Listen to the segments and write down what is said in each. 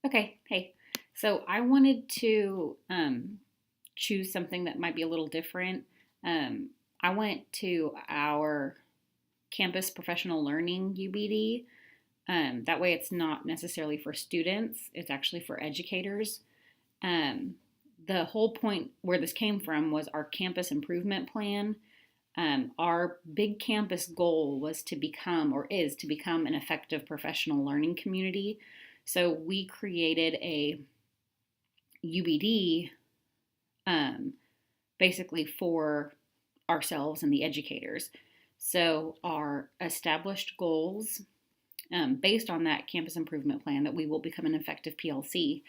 Okay, hey. So I wanted to choose something that might be a little different. Um, I went to our campus professional learning UbD. That way, it's not necessarily for students, it's actually for educators. Um, the whole point where this came from was our campus improvement plan. Our big campus goal was to become, or is to become, an effective professional learning community. So we created a UBD um, basically for ourselves and the educators. So our established goals based on that campus improvement plan that we will become an effective PLC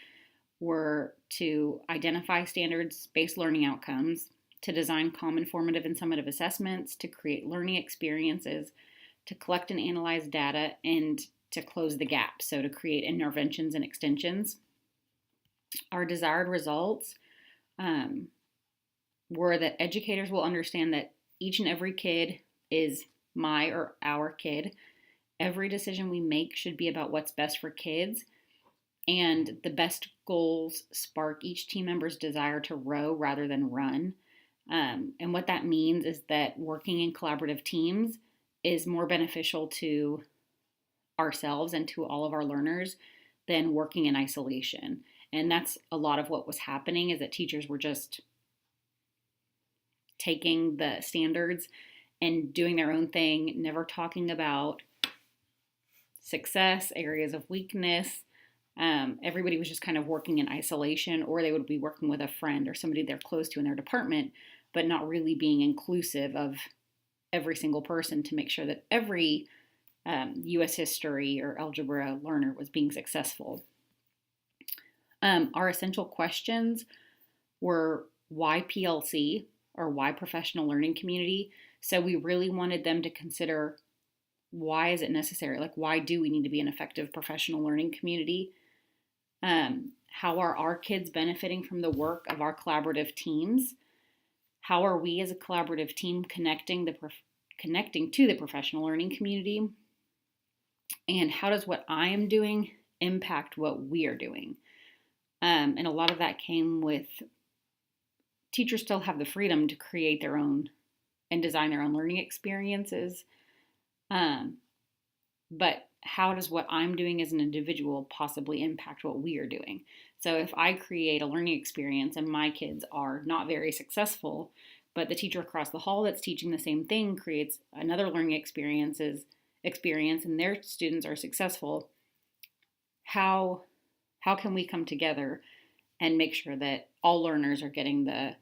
were to identify standards-based learning outcomes, to design common formative and summative assessments, to create learning experiences, to collect and analyze data, and to close the gap, so to create interventions and extensions. Our desired results um, were that educators will understand that each and every kid is my or our kid. Every decision we make should be about what's best for kids, and the best goals spark each team member's desire to row rather than run. And what that means is that working in collaborative teams is more beneficial to ourselves and to all of our learners than working in isolation. And that's a lot of what was happening, is that teachers were just taking the standards and doing their own thing, never talking about success, areas of weakness. Everybody was just kind of working in isolation, or they would be working with a friend or somebody they're close to in their department, but not really being inclusive of every single person to make sure that every US history or algebra learner was being successful. Our essential questions were why PLC, or why professional learning community. So we really wanted them to consider, why is it necessary? Like, why do we need to be an effective professional learning community? How are our kids benefiting from the work of our collaborative teams? How are we as a collaborative team connecting to the professional learning community? And how does what I am doing impact what we are doing? And a lot of that came with teachers still have the freedom to create their own and design their own learning experiences. But how does what I'm doing as an individual possibly impact what we are doing? So if I create a learning experience and my kids are not very successful, but the teacher across the hall that's teaching the same thing creates another learning experience and their students are successful, how can we come together and make sure that all learners are getting the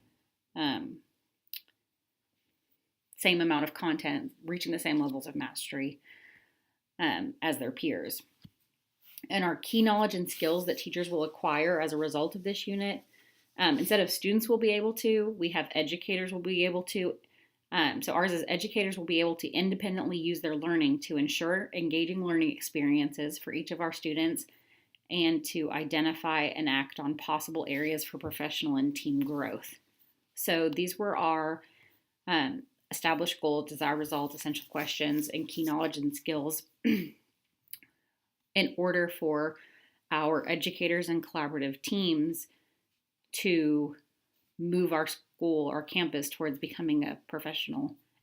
same amount of content, reaching the same levels of mastery as their peers? And our key knowledge and skills that teachers will acquire as a result of this unit, instead of students will be able to, we have educators will be able to. So ours is educators will be able to independently use their learning to ensure engaging learning experiences for each of our students, and to identify and act on possible areas for professional and team growth. So these were our established goal, desired results, essential questions, and key knowledge and skills in order for our educators and collaborative teams to move our school, our campus, towards becoming an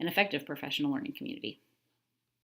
effective professional learning community.